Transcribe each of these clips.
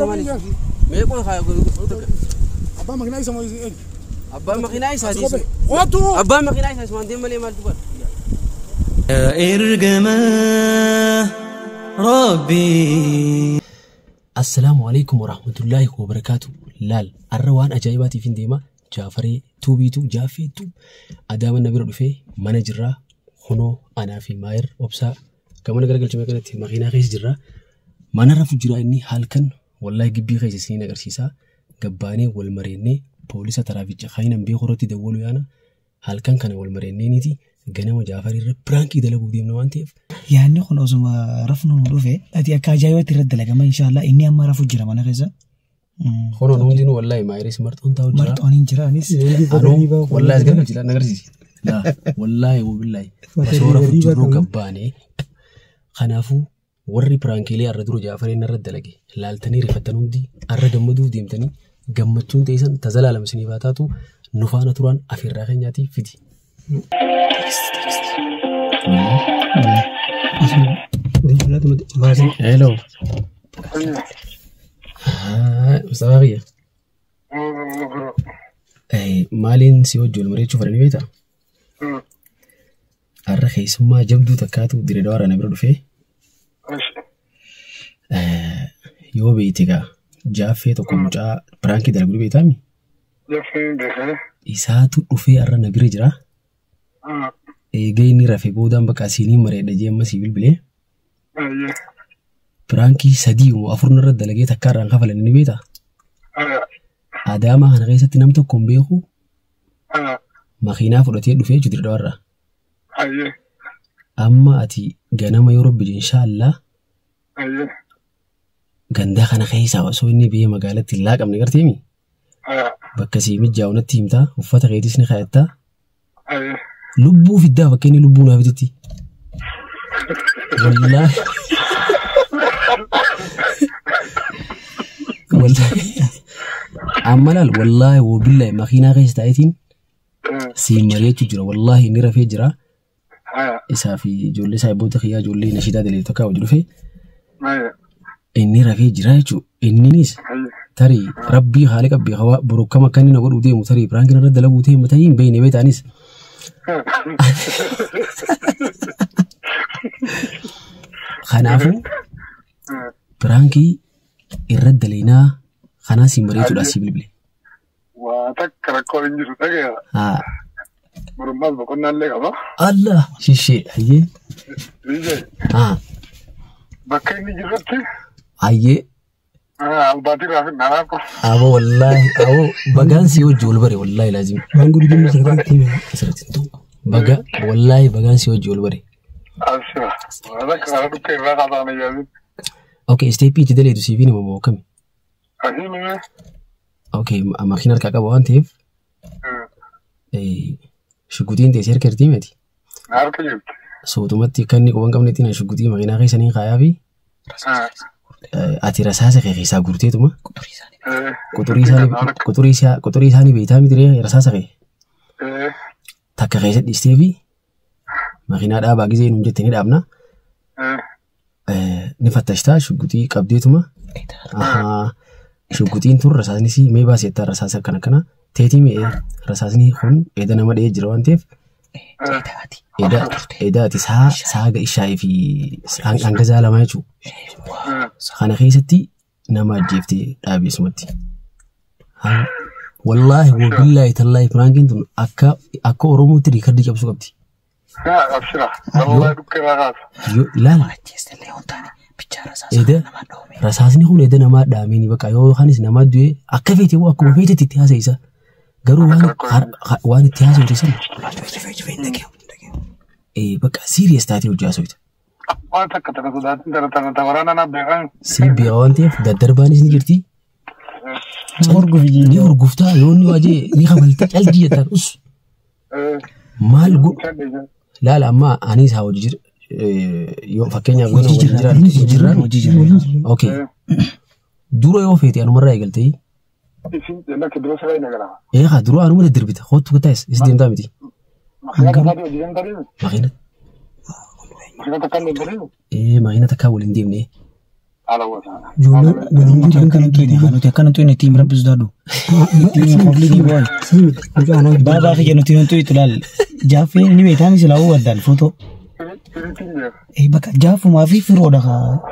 مالي ما يقول خايف أبا ما كنايس ما يزين أبا ما كنايس هذه أبا ما كنايس اسمه ديم مالي مال تبر إرجما ربي. السلام عليكم ورحمة الله وبركاته. لال الروان أجايباتي في ديما جافري توبيتو جافيتو أدام النبي رفي منجرة خنو أنا في ماير وبسا كمان قال جماعة كانت ماخينا خيس جرا ما نعرف جرا إني حالكن والله جبي خيس سنين أجر سيسا جباني والمريني بوليسة ترافيج خاينا بيخورتي دولو يانا حالكن كان والمريني نيتي جنما جافري ربرانكي دلقو ديم نوانتيف يعني خلاص ما رفنا نروفه أتي أكاجايوات رد لكما إن شاء الله إني أما رفو جرا ما نخيزا خنو نوندينو والله ما يريس مرتون تاو جرا مرتون جرا نيس أنو والله أزغر جلا نغرسي لا والله وبالله بشورة فجرو جباني خنافو ورّي برانكيلي أردرو جافري نرد لقي لالتني رفتنون دي أرد مدو ديمتني جمتون تيسن تزلال مسنيفاتاتو نفانا تران أفير راخينياتي فيدي هلو مستغاقية مالين سيوجو المريد شوفرني بيتا الرخي سما جبدو تكاتو ديري دوارا نبرو فيه yoo beektigaa jaaffee tokko mucaa piraankii dalaguu beektaami? Jaaffee beekame. Isaatu dhufee har'a na bira jira. Eegee inni rafee boodaan bakka asiinii mareedha jee amma sii bilbilee. Piraankii 3 moo 4 irra dalagee takka irraan kafalan ni beektaa? Adaamaa kana keessatti nam tokko hin beeku. Makiinaa fudhatee dhufee jechuudha dhawarraa. Amma ati ganama yoo robbi inshaallah. Gandaa kana keessaa osoo inni biyya magaalatti hin laaqamne garteemi? Bakka sii mijaa'u natti himtaa uffata keetis ni kaa'attaa? Lubbuu fiddaa bakka inni lubbuu naaf fititti. Wallaahi amma laal wallaahi wabillaahi makiinaa keessa taa'eetiin sii mari'achuu jira wallaahi inni rafee jira. Isaa fi ijoollee saayiboota kiyyaa ijoollee nashidaa dalee tokko wajji dhufee. Inni rafee jira jechuudha. Inninis tarii rabbii haala qabbii hawaa borokama akka inni na godhuu deemu tarii piraankii irra dalaguu ta'e mataa hin beekne beetaanis. Kanaafuu piraankii irra daleenaa kanaa si mari'achuudhaan si bilbile. Waa takka rakkoo hin jiru dhaga'aa. Mormaas boqonnaa illee qaba. Allah shishee hayyee. Bakka inni jirratti. Hayyee. Albaatii raafin naanaa ko. Abo wallaahi abo bagaan si hojii wal bare wallaahi laazim. Bangul gini sirriitti. Asirratti tu baga wallaahi bagaan si hojii wal bare. Asira. Wala kana dhukkee irraa qabaana yaadin. Okay, steepii itti daleetu siifi ni mamoo kami? Asiin. Okay, makiina harkaa qaba waan ta'eef. Shugutiin teessee harka hirtii miti. Harka jirti. Sootumatti kan inni quban qabnetti na shugutii makiinaa keessanii kaayaa fi ati rasaasa keessaa gurteetuma. Quxurii isaanii beektaa miti rasaasa kee. Takka keessa dhiistee fi makiinaa dhaabaa gizee nuun jettee ni dhaabna. Ni fattashtaa shugutii qabdeetuma. Shugutiin tun rasaasnis mee baasettaa rasaasa kana. Teetii mi'ee rasaasni kun eeda nama dha'ee jira waan ta'eef eedaati saaga ishaa'ee fi hanga zaalamaa jechuudha. Kana keessatti nama ajjeeftee dhaabeessumatti. Wallaahi wabillaahi tallaahi piraankiin tun akka Oromootti riikardii cabsuu qabdi. Laala rasaasni kun eeda namaa dhaameen bakka yoo yookanis namaa du'ee akka feete akkuma feetetti itti haasa'isa. Garuu waan itti haasa'u san bakka siiriyees taatee hojii haasa'uuta. Waan takka sodaatiin tana waraana naaf beekan. Si biyaa waan ta'eef daddarbaanis ni jirti. Ni urguftaa yoo inni waajee ni kabalta calbii jettaan us. Maal godhu laala amma anis haa hojii jira. Yoo fakkeenyaaf goona hojii jiraan. Okay. Dura yoo feete anumarraa eegaltee. Isin lakki dura sarai nagara. Dura anuma dadarbita hootu kutaayis is deemtaa miti. Makiina takkaan deemtanii? Makiina takkaa waliin deemnee. على وسام جولة ولو كانت تويني تيم رب زدادو تيم قبلي بوي مش أنا بابا أخي جنو تيم توي تلال جافي ني بيتامي سلاو ودال فوتو إيه بقى جافو ما في رودا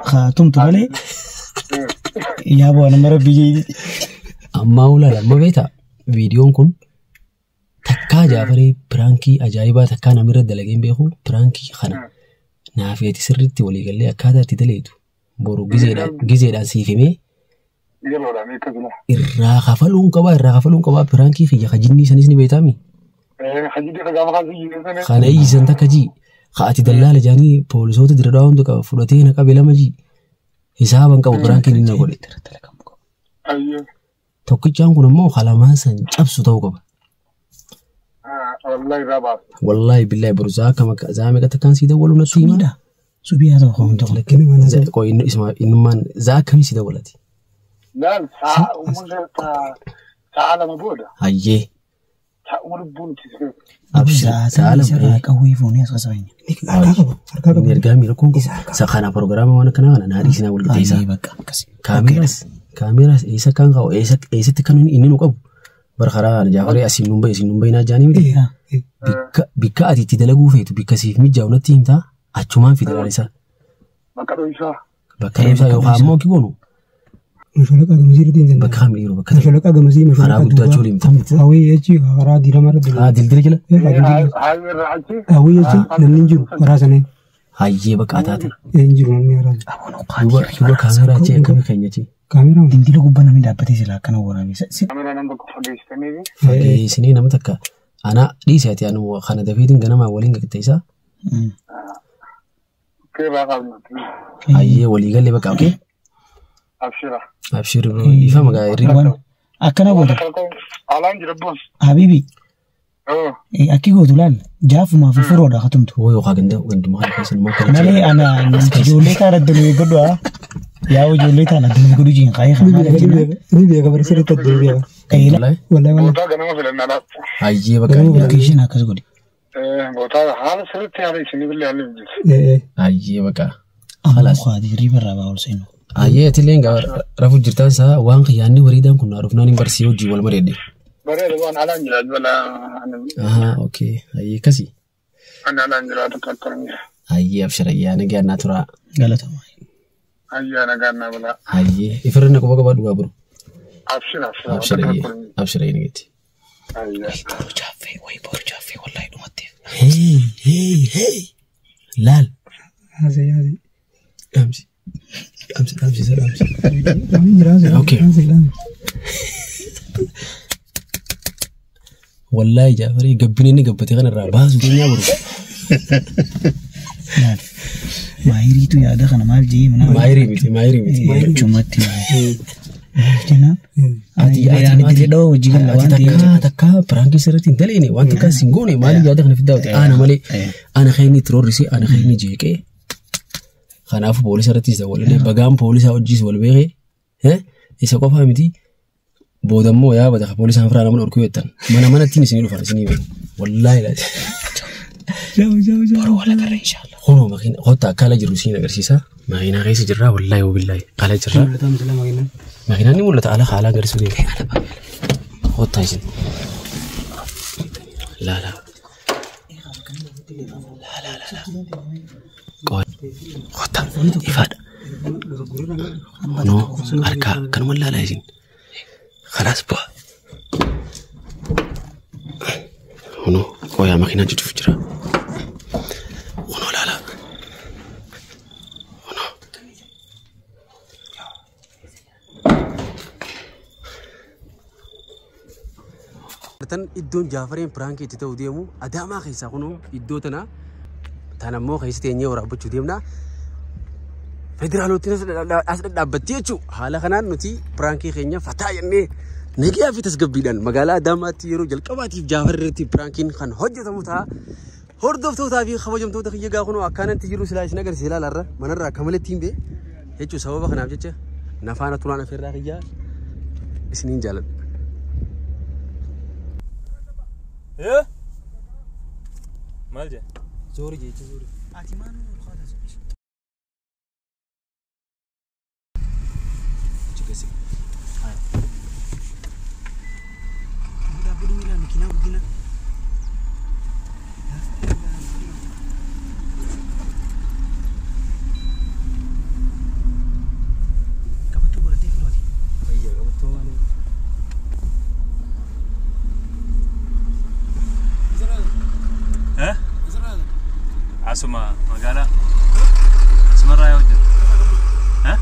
خا توم تمالي يا بو أنا مرة بيجي Amma ulala amma beektaa viidiyoon kun takkaa Jaafaree piraankii ajaa'ibaa takkaa namirra dalageen beeku piraankii kana naafeeti sirriitti waliigallee akkaataa itti daleetu boru gizeedhaan siifimee irraa kafaluun qabaa piraankii kiyya kajinnii sanis ni beektaami. Kana iyyisan takka jii ati dallaala jaanii poolisoota dira daawwantu qaba fudhatee na qabe lama jii hisaaban qabu piraankiin inni na godhe. Tokkichaan kun ammoo halamaan san cabsu ta'uu qaba. Wallahi billahi boru zaa meeqa takkaan sii dawwalu natti hima. subiyaa ta'u kun ta'u Qoy innummaan zaa akkamii sii dawwalati? نعم تعال مبودة Hayyee تعال بنتي saalam qawwee foonii as qasabani inni ergaa miira kun kana proogiraama waan akkanaa kana naa dhiisinaa wal qixxeessaa. bakka akkasi Kaameraas eessa kan qabu eessatti kan inni nu qabu bara karaa Jaafaree asiin numbai naa jaanii miti. Bikka ati itti dalaguu feetu bikka siif mijaa'u natti himtaa achumaan federaalisa. Bakka dho'isaa yookaan ammoo kiboonu مشولك أجمزير دين زين bakka kam dhiiroo bakka مشولك أجمزير مشولك karaa guddaa chuu himta. هوي يجي هرا ديرا مرة Dildila jala هاي الرعتي هوي يجي نمنجو وراسني hayyee bakka ataate ينجو نمني هرا duuba kaameraa achii akkamii keenyachi كاميرا dindila gubbaa namni dhaabbatee silaa akkana waraabee أنا نمبر فقيستني fageessinee nama takka ana dhiise ati anu kana dafeetiin ganamaa waliin qixxeessaa. كيف أقابل Hayyee waliigallee bakka okee أبشرة abshir ifa magaa hirriba akkana gootu على جربون habibi أوه akki gootu laal jaafumaa fi firoodha katumtu woo yookaan ganduma kana keessa namaa kana malee ana ijoollee taana daluu godhu yaa ijoollee taana daluu godhu jiin qaayee kana ni بيا كبر سيرة تدري Wallahi والله والله بوتا جنوم في الناس hayyee bakka location akkas godhi بوتا هذا سرت يعني شنو بالله عليك hayyee bakka amma qaadi ribarraa baa ol seenu hayyee atilleen rafu jirtaan isaa waan qiyyaanni wariidaan kun naa dhufnaan hin barsii hojii wal mareedde. بريد وان على انجلاد ولا Okay hayyee kasi انا على انجلاد تكرني hayyee abshira iyyaana gaannaa turaa galatamaa هيا انا قالنا ولا hayyee ifirrinna quba qabaa dhugaa buru ابشر abshira inni geetti. هيا boru jaaffee wallaahi dhumatteef Hey laal هذا هذا dhaamsi isa dhaamsi. Okay. Wallahi Jaafaree gabbina inni gabbate kanarraa baasu keenyaa buru. laal maayiriitu yaada kana maal jee mana Maayirii miti. chumatti jenna ati dhawaa hojii galla waan ta'eef Takka piraankii sirriitti hin daleene waan takka sin goone maaliif yaada kana fiddaa ana malee ana keenni tiroorrisee ana keenni jeeqee kanaafuu poolisa irrattis dawwalee bagaan poolisaa hojiis wal beekee isa qofaa miti boodammoo yaa bada poolisaan firaa nama dhorkuu jettan manattiin isinii dhufan isinii beeku wallaahi laati. boroo wal agarra inshaallah Kunoo makiina qotta akka ala jiru siin agarsiisa makiinaa keessa jirraa wallaahi wabillaahi ala jirraa makiinaan ni mul'ata ala haalaan agarsiisuu deema qottaa isin laala qottaa ifaadha kunoo harkaa kanuma laalaa isin khalaas bu'a kunoo qooyaa makiinaa jidduuf jira kunoo laala tan iddoon Jaafareen piraankii itti ta'u deemu Adaamaa keessaa kunoo iddoo tanammoo keessatti eenyee waraabbachuu deemna. Federaalotni as dhadhaabbattee jechuudha. Haala kanaan nuti piraankii keenya fataa jennee nagaa fi tasgabbiidhaan magaalaa Adaamaatti yeroo jalqabaatiif Jaafaree irratti piraankiin kan hojjetamu ta'a. Hordoftootaa fi kabajamtoota kiyya gaa kunoo akkanatti jiru silaa isin agarsiisa ilaalarra manarraa akka malee ittiin bee jechuudha. Sababa kanaaf jecha nafaana turaan afeerraa kiyyaa isiniin jaaladha. maal jee? Zoori jecha zoori. ati maanuu أسمع مقالة أسمع رأي وجه ها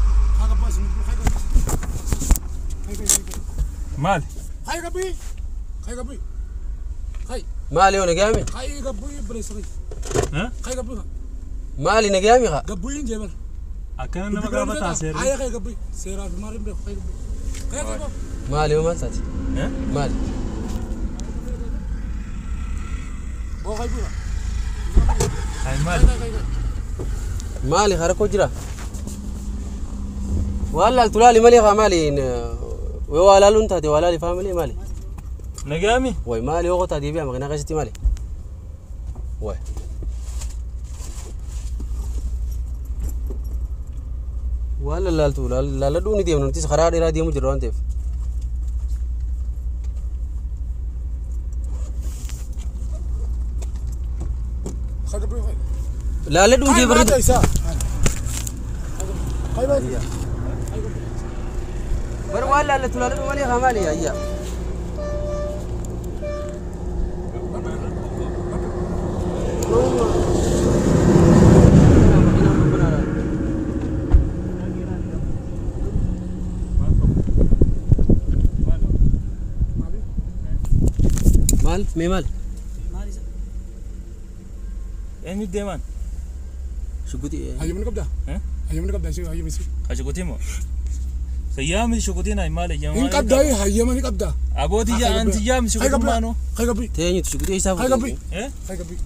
مال هاي قبي هاي مالي ونقامي هاي قبي بريسري ها هاي قبي مالي نقامي خا قبي جبل أكن أنا مقالة تاسير هاي قبي سيرا في مارين هاي قبي مالي وما ساتي ها مالي هاي قبي هاي مال مالي خاركو جرا والله التلالي مالي خا مالي ولا لون تاتي ولا لي فاميلي مالي نقامي وي مالي هو تاتي بيا مغنا غشتي مالي وي ولا لا التلال لا دوني دي من تيس خرار إلى دي مجرون تيف هاي قبي لا دوني دي برد هاي باي بر ولا لا التلال مالي خا مالي يا مال ميمال أين يديمان شو قلتي هاي من قبدا ها هاي من قبدا شو هاي مسي أشوكتي مو خيام شوكتي ناي مال إن جمال قبدا هاي من قبدا أبودي يا أنت جام شوكتي مانو هاي قبي تاني شو قلتي حساب هاي قبي إيه هاي قبي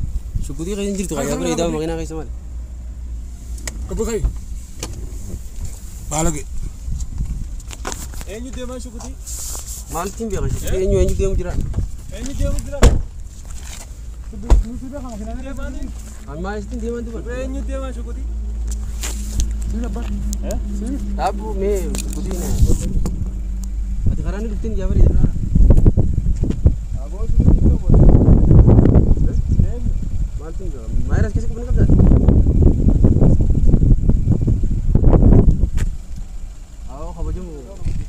شو قلتي غير نجري تغير بري دام مغنا غير سمال قبي هاي بالغ أين يديمان شوكتي مال تيم بيا شو قلتي إني ديم جرا أين يديمان جرا ما يستين ديم أنت بس أين يديمان شوكتي إيه تابو مي قلتي نه أتى خراني دكتين جابر إذا مال تيم بيا ما يرس كيسك بني كبدا أو خبجم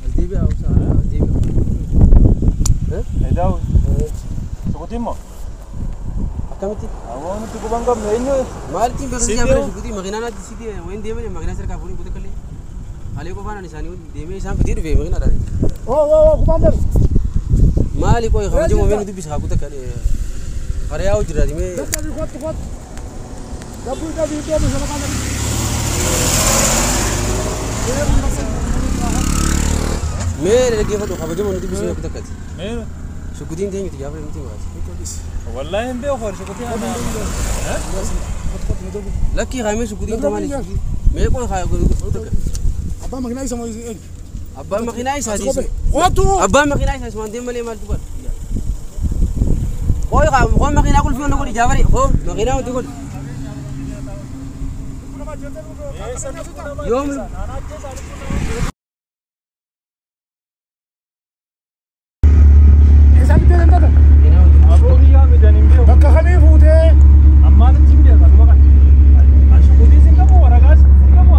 الديبي أو سا الديبي هيداو شوكتي مو أكملتي أوه نتوقع بانكم لينيو مال تيم بس جابر شو قلتي مغنا نادي سيدي وين ديمه مغنا سر كابوني قلت كلي عليه كوبانا نساني ديمه سام كتير في مغنا داري أوه كوماندر مالي كوي خبجم وين ندي بيسها قلت كلي خرياو جرا ديمه خد قبي ديمه sama kanan مير لقي فدو خبجم وين ندي بيسها قلت كلي مين شو قلتين ديمه تجابر نتي مغاس والله إن بيخور شوكتي أنا ها لكي خايمه شو قلتين كمان مي كوي خايو قلت abang mengenai sama أبا مغنا يسادي waduh أبا مغنا يسادي سمان ديمه لي مال تقول كوي خام كوي مغنا أقول فيه نقول جابر هو مغنا تقول يوم bakka kanii fuutee ammaan ittiin beekan bakka ashukutii sin qabu waraqaas sin qabu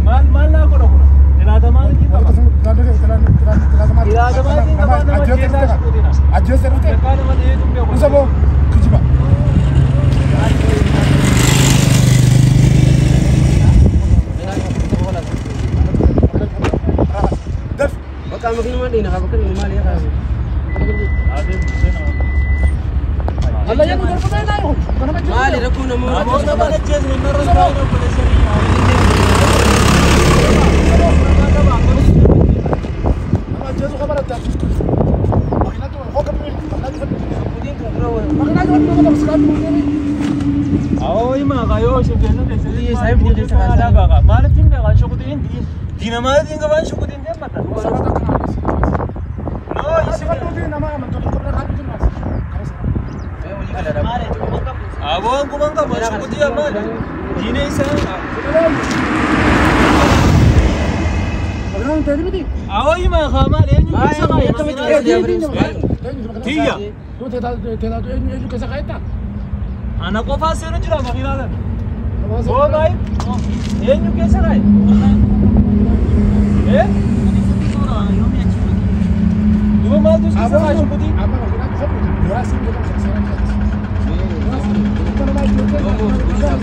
maal naa godha kun ilaatamaan ittiin qaba ilaatamaan ittiin qaba nama jeesaa ashukutiin ajjeessa dhute yakkaa nama dheeduun beeku isa boo kijiba def بكا مغنا ما دينا بكا مال يا خايو Allah yang udah kemana naik? Mana macam? مالي ركونا مو aboo nama ajjeesne narra taa'ee obboleessanii Apa jauh kabar ada? Makina tu, kau kemana? Makina tu, شو قلتين تقول makina tu mana dapat sekali ni? awoo himaa kaayoo shifeessa Shukutii sahib ni keessa keessatti kaasanii. baqa maal ittiin beekan shukutiin diina maal ittiin qaban shukutiin deemmata noo isin Nama yang mentutup kebenaran itu mas. aboon kuman qaba shukutii ammaan diina isaa Orang tadi betul. awoo himaa kaamaal eenyu keessa kaayee Tiya. Tu tidak tu ini kisah kaitan. Anak qofaa seenu jira makiinaadan. Oo baay'ee. Eenyu keessa kaa'e? Duuba maaltu keessa kaa'e shukutii? Apa makina tu? Dua sim kita bisa.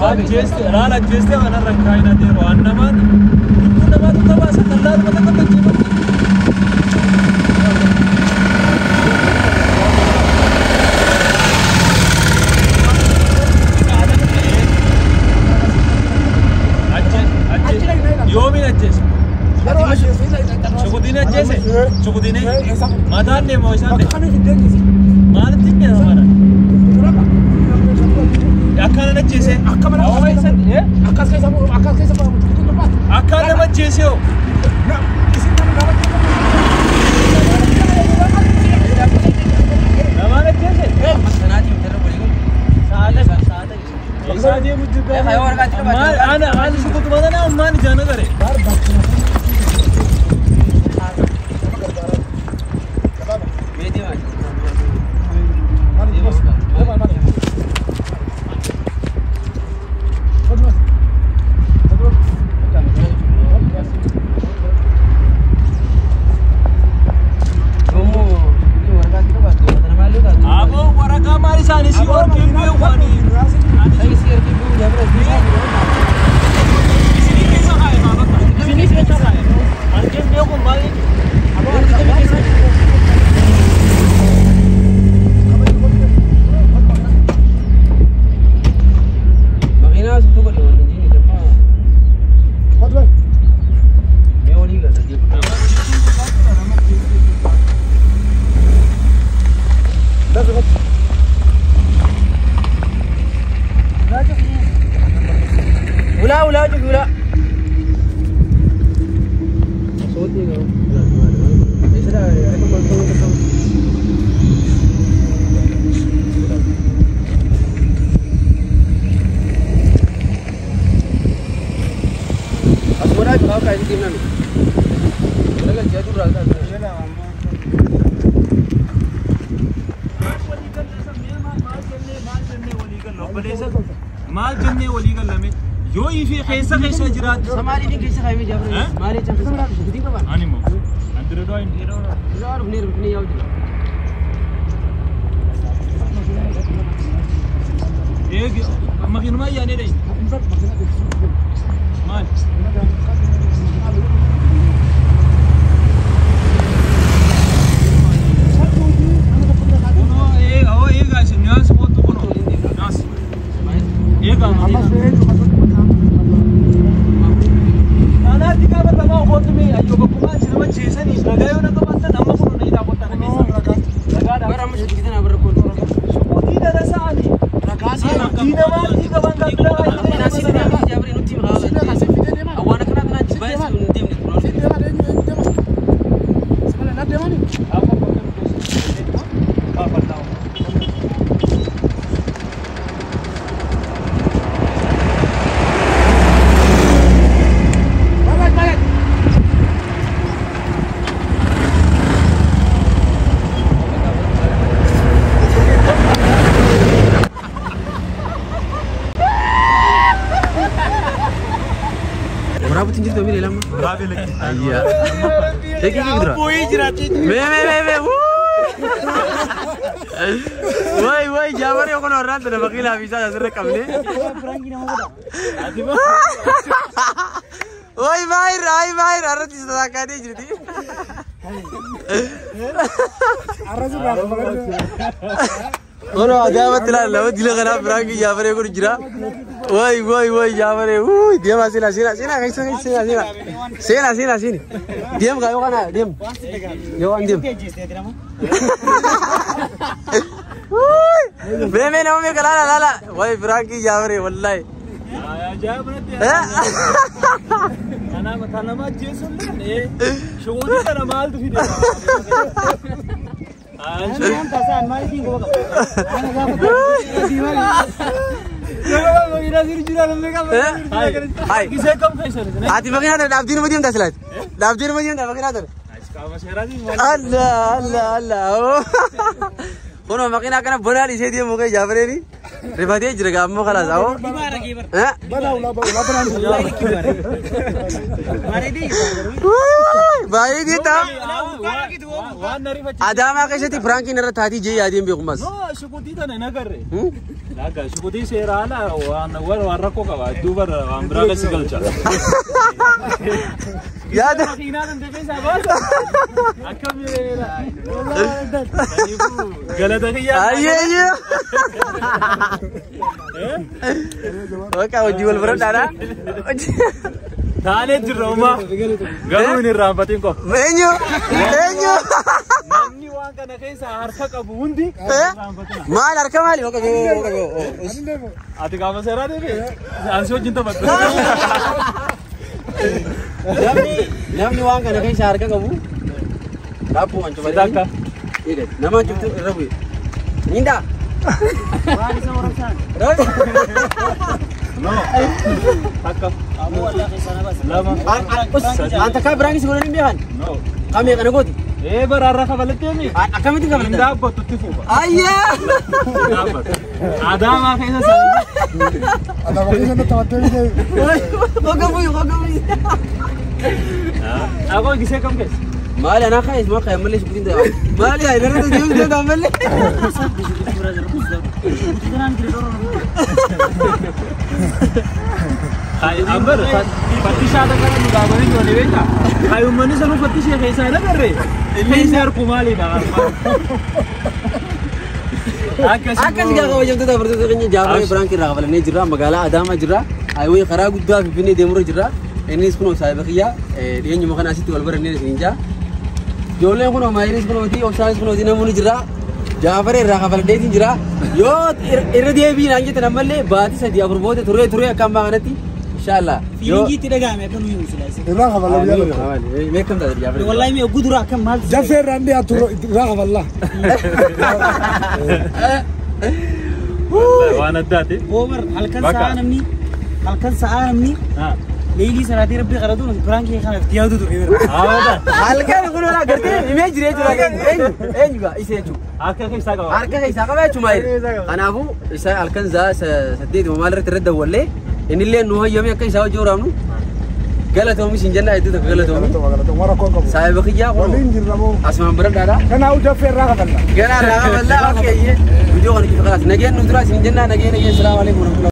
Ajjeeste laala ajjeeste kanarra kaayina deeru waan namaan lubbuu namaatu tabaasa kan laaluma takka ajjeefatu. Yoomiin ajjeese. Shukutiini ajjeese. Shukutiini mataan deema isaan deema. Maalitti hin deema mana? Akkana ajjeese. Akkana nama ajjeese yoo. Namaan ajjeese. Isaa deemu jirta. Maal shukutu matanaa maal ijaana gare. maal jennee walii galame yoo ifi keessa jiraatu samaali din keessa khayme jabre maali chan keessa gudi ka ban animo andiro do indiro zaru ne rukni yaw jira ege makin ma yani dai mal Woi jawabannya kok orang tuh bakal lah bisa jadi kamne. Woi main, harus diselakan ini jadi. Ono ada betul lah, dia kan berangki jawabannya kok jira. Woi jawabannya, dia masih sini. Diam kayo kana, diam. Diam. Beme na me kala la. Woi Frankie jaawre wallahi. Ya jaawre. Ana ma jesun ne. Shugudi kana mal tu fide. Anjam tasan mai ki go. Ana ga diwali. Yo ira sir jura lambe ka. Hai. Kise kam kaisa ne? Ati bagina da dabdin madiam daslat. Dabdin madiam da bagina da. Allah. Kono makina kana bana di dia muka Jafar ini. Ribadi jeraga ammo kala sao. Bana ula bana. Mari di ta. Adama keessatti Frankiin irratti haati jee yaadiin beekumas. No, shukutii tana nagarre. Naga shukutii seeraala waan rakkoo qaba. Duuba waan biraa kasi galcha. Yaada. Makiinaan deebisaa baasa. Akkamiira. Galata kiyyaa. Ayyee. Oka hojii wal bira dhaadhaa. Taanee jirra uumaa. Garuu hin irraanfatiin ko. Eenyu. Namni waan kana keessa harka qabu hundi. Maal harka maali? Ati qaama seeraa deebi. Ansi wajjin taphatu. Namni waan kana keessa harka qabu. Raapuu waan cufa. Sidaka. Nama cuftu irra bu'e. Ninda. Waan isa warasaan. No. Takka. Amu Allah keessa nabas. Lama. Anta kaa biraan si godhanii beekan? No. Kamee kana gooti? Baraarra kabalatteemi. Akkamitti kabalatte? Dhaabbattutti fuufa. Ayyee. Adaamaa keessa saanii. Adama keessa na taphattee Hoga bu'u. Akkoo gisee kam keessa? Maali anaa kaayes maa kaayee malee shukutiin ta'e. Maali yaa irratti deemtee ta'an malee. Ambar fattishaa takka nu dhaabanii jiran beekta. Kaayummanni sanuu fattishee keessaa dabarre. Keessi harku maalidha? Akkas gaa kabajamtoota abartoota keenya Jaafaree Firankii irraa kabalannee jirra. Magaalaa Adaamaa jirra. Hayiwee karaa guddaa Finfinnee deemurra jirra. Innis kunoo saayiba kiyyaa dhiyeenyuma kana asitti wal barannee isin jaa. Ijoolleen kunoo maayiris kunooti obsaanis kunooti namoonni jirra. Jaafaree irraa kabalanneetiin jira. Yoo irra deebiin jette ammallee baatii 3-4 booda turee akka ammaa kanatti inshallah. Fiingiitti dhagaame akka nuyi muslaayi. irraa kabalaa biyya Meeqam taate Jaafaree? Wallahi mee gudura akka maal. Jaffee irraa ndi aturo irraa kabalaa. Waan addaati. Omar halkan sa'a namni leelii salaatii rabbii qaratu Firankii kana iftiyyaatu ture. Halkan kun wala gartee himee jiree jira eenyu gaa isa jechuudha. Harka keessaa qaba. Harka keessaa qaba jechuudha maayil. Kanaafuu isa halkan zaa 8 maal irratti irra dawwallee innillee nu hayyame akka isaa hojii waraabnu galatoomi siin jennaa hedduu tokko galatoomi. Mara koo qabu. Saayiba kiyyaa Waliin jirra moo. asumaan bira dhaadhaa. Kanaafuu jaffee irraa kabalaa. Ganaa irraa kabalaa akka viidiyoo kana kifa kalaas nageen nu turaa siin jennaa nageen salaamu alaikum.